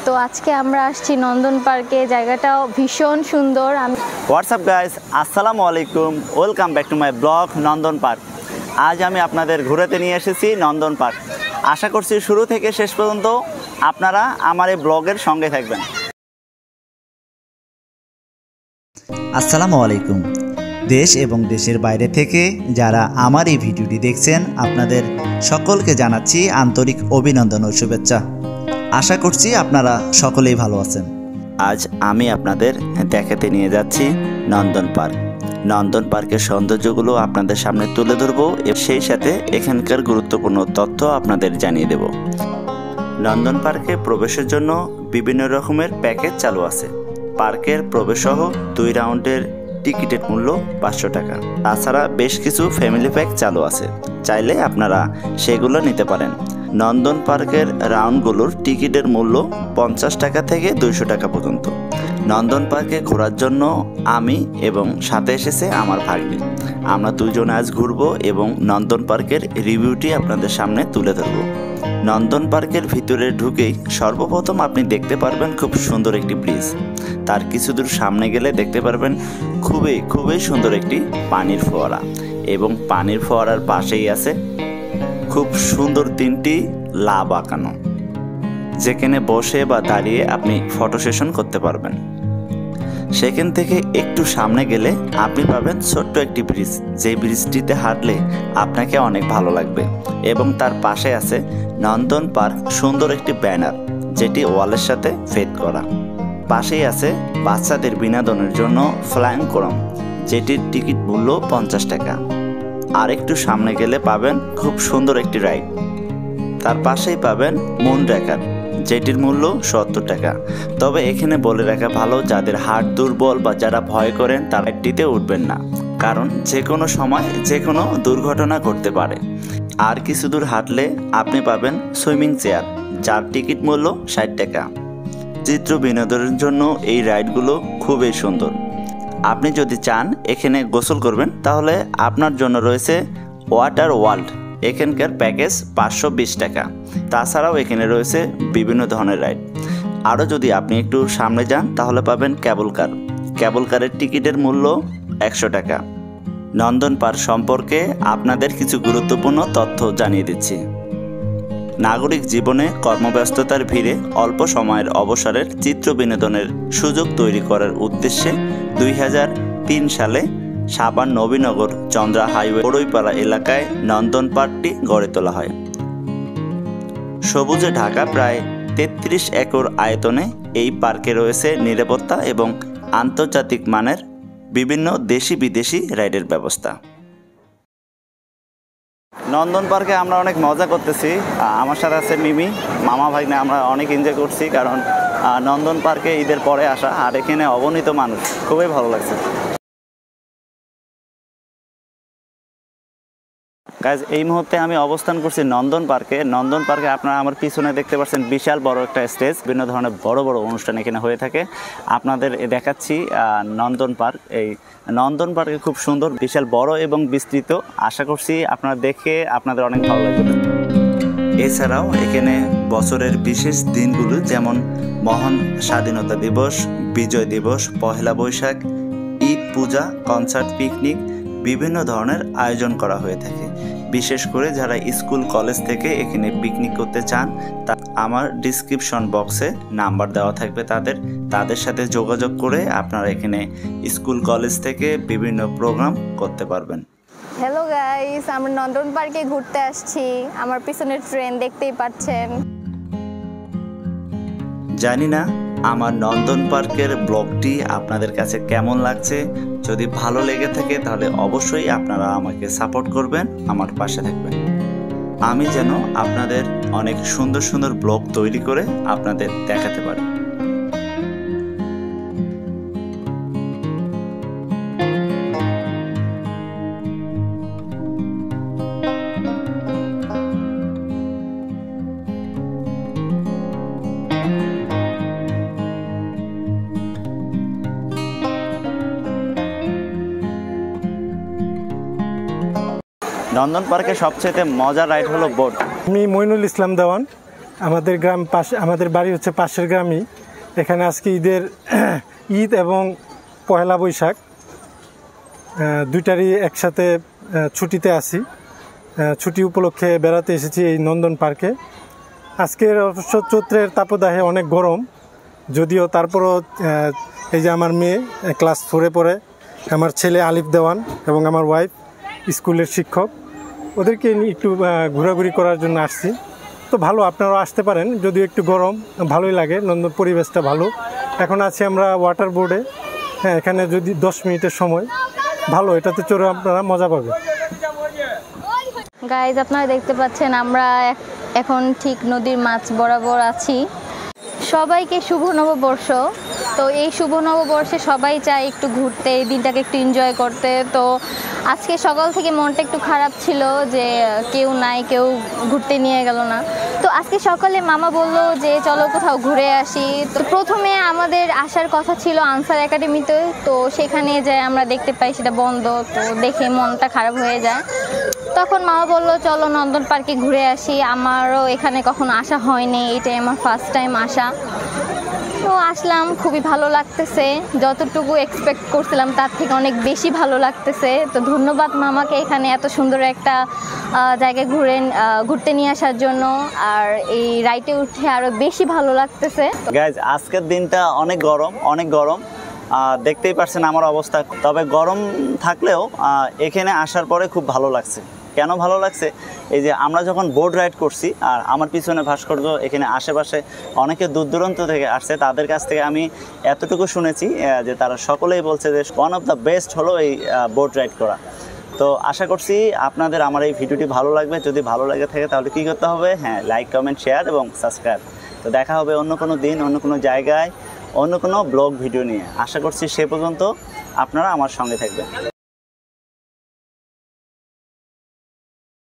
তো আজকে আমরা আসছি নন্দন পার্কে, জায়গাটাও ভীষণ সুন্দর। হোয়াটসঅ্যাপ গাইস, আসসালামু আলাইকুম, welcome back to my blog Nandan park. আজ আমি আপনাদের ঘুরাতে নিয়ে এসেছি নন্দন পার্ক। আশা করছি শুরু থেকে শেষ পর্যন্ত আপনারা আমার এই ব্লগের সঙ্গে থাকবেন। আসসালামু আলাইকুম। দেশ এবং দেশের বাইরে থেকে যারা আমার এই ভিডিওটি দেখছেন আপনাদের সকলকে জানাচ্ছি আন্তরিক অভিনন্দন ও শুভেচ্ছা। আশা করছি আপনারা সকলেই ভালো আছেন। আজ আমি আপনাদের দেখাতে নিয়ে যাচ্ছি নন্দন পার্ক। নন্দন পার্কের সৌন্দর্যগুলো আপনাদের সামনে তুলে ধরবো এবং সেই সাথে এখানকার গুরুত্বপূর্ণ তথ্য আপনাদের জানিয়ে দেব। নন্দন পার্কে প্রবেশের জন্য বিভিন্ন রকমের প্যাকেজ চালু আছে। পার্কের প্রবেশসহ 2 রাউন্ডের টিকিটের মূল্য 500 টাকা। তাছাড়া বেশ কিছু ফ্যামিলি প্যাক চালু আছে, চাইলে আপনারা সেগুলো নিতে পারেন। নন্দন পার্কের রাউন্ডগুলোর টিকিটের মূল্য 50 টাকা থেকে 200 টাকা পর্যন্ত। নন্দন পার্কে ঘোরার জন্য আমি এবং সাথে এসেছে আমার ভাগ্নি। আমরা দুজনে আজ ঘুরবো এবং নন্দন পার্কের রিভিউটি আপনাদের সামনে তুলে ধরবো। নন্দন পার্কের ভিতরে ঢুকেই সর্বপ্রথম আপনি দেখতে পারবেন খুব সুন্দর একটি ব্রিজ। তার কিছু দূর সামনে গেলে দেখতে পারবেন খুবই সুন্দর একটি পানির ফোয়ারা, এবং পানির ফোয়ারার পাশেই আছে খুব সুন্দর 3টি লাভ আঁকানো, যেখানে বসে বা দাঁড়িয়ে আপনি ফটো সেশন করতে পারবেন। সেখান থেকে একটু সামনে গেলে আপনি পাবেন ছোট্ট একটি ব্রিজ, যে ব্রিজটিতে হাঁটলে আপনাকে অনেক ভালো লাগবে। এবং তার পাশে আছে নন্দন পার্ক সুন্দর একটি ব্যানার, যেটি ওয়ালের সাথে ফেদ করা। পাশেই আছে বাচ্চাদের বিনোদনের জন্য ফ্লাইং কোরাম, যেটির টিকিট মূল্য 50 টাকা। আর একটু সামনে গেলে পাবেন খুব সুন্দর একটি রাইড। তার পাশেই পাবেন মুন রেকার, যেটির মূল্য 70 টাকা। তবে এখানে বলে রাখা ভালো, যাদের হার্ট দুর্বল বা যারা ভয় করেন তারা এটিতে উঠবেন না, কারণ যে কোনো সময় যে কোনো দুর্ঘটনা ঘটতে পারে। আর কিছু দূর হাঁটলে আপনি পাবেন সুইমিং চেয়ার, যার টিকিট মূল্য 60 টাকা। চিত্র বিনোদনের জন্য এই রাইডগুলো খুবই সুন্দর। আপনি যদি চান এখানে গোসল করবেন, তাহলে আপনার জন্য রয়েছে ওয়াটার ওয়ার্ল্ড। এখানকার প্যাকেজ 520 টাকা। তাছাড়াও এখানে রয়েছে বিভিন্ন ধরনের রাইড। আরও যদি আপনি একটু সামনে যান তাহলে পাবেন কেবল কার। কেবল কারের টিকিটের মূল্য 100 টাকা। নন্দন পার্ক সম্পর্কে আপনাদের কিছু গুরুত্বপূর্ণ তথ্য জানিয়ে দিচ্ছি। নাগরিক জীবনে কর্মব্যস্ততার ভিড়ে অল্প সময়ের অবসরের চিত্র বিনোদনের সুযোগ তৈরি করার উদ্দেশ্যে 2003 সালে সাভার নবীনগর চন্দ্রা হাইওয়ে বড়ইপাড়া এলাকায় নন্দন পার্কটি গড়ে তোলা হয়। সবুজে ঢাকা প্রায় 33 একর আয়তনে এই পার্কে রয়েছে নিরাপত্তা এবং আন্তর্জাতিক মানের বিভিন্ন দেশি বিদেশি রাইডের ব্যবস্থা। নন্দন পার্কে আমরা অনেক মজা করতেছি। আমার সাথে আছে মিমি, মামা ভাগ্নে। আমরা অনেক এনজয় করছি, কারণ নন্দন পার্কে ঈদের পরে আসা, আর এখানে অগণিত মানুষ, খুবই ভালো লাগছে। গাইজ, এই মুহূর্তে আমি অবস্থান করছি নন্দন পার্কে। নন্দন পার্কে আপনারা আমার পিছনে দেখতে পাচ্ছেন বিশাল বড় একটা স্টেজ। বিভিন্ন ধরনের বড় বড় অনুষ্ঠান এখানে হয়ে থাকে। আপনাদের দেখাচ্ছি নন্দন পার্ক। এই নন্দন পার্কে খুব সুন্দর, বিশাল বড় এবং বিস্তৃত। আশা করছি আপনারা দেখে আপনাদের অনেক ভালো লাগবে। এছাড়াও এখানে বছরের বিশেষ দিনগুলো, যেমন মহান স্বাধীনতা দিবস, বিজয় দিবস, পহেলা বৈশাখ, ঈদ, পূজা, কনসার্ট, পিকনিক, বিভিন্ন ধরনের আয়োজন করা হয়ে থাকে। বিশেষ করে যারা স্কুল কলেজ থেকে এখানে পিকনিক করতে চান, তা আমার ডিসক্রিপশন বক্সে নাম্বার দেওয়া থাকবে। তাদের সাথে যোগাযোগ করে আপনারা এখানে স্কুল কলেজ থেকে বিভিন্ন প্রোগ্রাম করতে পারবেন। হ্যালো গাইস, আমরা নন্দন পার্কে ঘুরতে আসছি। আমার পিছনে ট্রেন দেখতেই পাচ্ছেন। জানি না আমার নন্দন পার্কের ব্লগটি আপনাদের কাছে কেমন লাগছে। যদি ভালো লেগে থাকে তাহলে অবশ্যই আপনারা আমাকে সাপোর্ট করবেন, আমার পাশে থাকবেন। আমি যেন আপনাদের অনেক সুন্দর সুন্দর ব্লগ তৈরি করে আপনাদের দেখাতে পারি। নন্দন পার্কে সবচেয়ে মজার রাইড হলো বোট। আমি মইনুল ইসলাম দেওয়ান, আমাদের গ্রাম পাশে, আমাদের বাড়ি হচ্ছে পাশের গ্রামই। এখানে আজকে ঈদ এবং পয়লা বৈশাখ দুইটারই একসাথে ছুটিতে আছি। ছুটি উপলক্ষে বেড়াতে এসেছি এই নন্দন পার্কে। আজকের অবশ্য চৈত্রের তাপদাহে অনেক গরম, যদিও তারপরও এই যে আমার মেয়ে ক্লাস 4-এ পড়ে, আমার ছেলে আলিফ দেওয়ান এবং আমার ওয়াইফ স্কুলের শিক্ষক, ওদেরকে একটু ঘোরাঘুরি করার জন্য আসছি। তো ভালো, আপনারাও আসতে পারেন, যদিও একটু গরম, ভালোই লাগে, নন্দন পরিবেশটা ভালো। এখন আছি আমরা ওয়াটার বোর্ডে। হ্যাঁ, এখানে যদি 10 মিনিটের সময়, ভালো, এটাতে চড়ে আপনারা মজা পাবেন। গাইজ, আপনারা দেখতে পাচ্ছেন আমরা এখন ঠিক নদীর মাছ বরাবর আছি। সবাইকে শুভ নববর্ষ। তো এই শুভ নববর্ষে সবাই চায় একটু ঘুরতে, এই দিনটাকে একটু এনজয় করতে। তো আজকে সকাল থেকে মনটা একটু খারাপ ছিল যে কেউ নাই, কেউ ঘুরতে নিয়ে গেল না। তো আজকে সকালে মামা বললো যে চলো কোথাও ঘুরে আসি। তো প্রথমে আমাদের আসার কথা ছিল আনসার একাডেমিতে, তো সেখানে যাই আমরা দেখতে পাই সেটা বন্ধ। তো দেখে মনটা খারাপ হয়ে যায়। তখন মামা বললো চলো নন্দন পার্কে ঘুরে আসি। আমারও এখানে কখনো আসা হয়নি, এটাই আমার ফার্স্ট টাইম আসা। তো আসলাম, খুবই ভালো লাগতেছে। যতটুকু এক্সপেক্ট করছিলাম তার থেকে অনেক বেশি ভালো লাগতেছে। তো ধন্যবাদ মামাকে এখানে এত সুন্দর একটা জায়গায় ঘুরতে নিয়ে আসার জন্য। আর এই রাইডে উঠে আরও বেশি ভালো লাগতেছে। গাইজ, আজকের দিনটা অনেক গরম, দেখতেই পারছেন আমার অবস্থা। তবে গরম থাকলেও এখানে আসার পরে খুব ভালো লাগছে। কেন ভালো লাগছে? এই যে আমরা যখন বোট রাইড করছি, আর আমার পিছনে ভাস্কর্য, এখানে আশেপাশে অনেকে দূর দূরান্ত থেকে আসছে, তাদের কাছ থেকে আমি এতটুকু শুনেছি যে তারা সকলেই বলছে যে ওয়ান অফ দ্য বেস্ট হলো এই বোট রাইড করা। তো আশা করছি আপনাদের আমার এই ভিডিওটি ভালো লাগবে। যদি ভালো লাগে থাকে তাহলে কী করতে হবে? হ্যাঁ, লাইক, কমেন্ট, শেয়ার এবং সাবস্ক্রাইব। তো দেখা হবে অন্য কোনো দিন, অন্য কোনো জায়গায়, অন্য কোনো ব্লগ ভিডিও নিয়ে। আশা করছি সে পর্যন্ত আপনারা আমার সঙ্গে থাকবেন।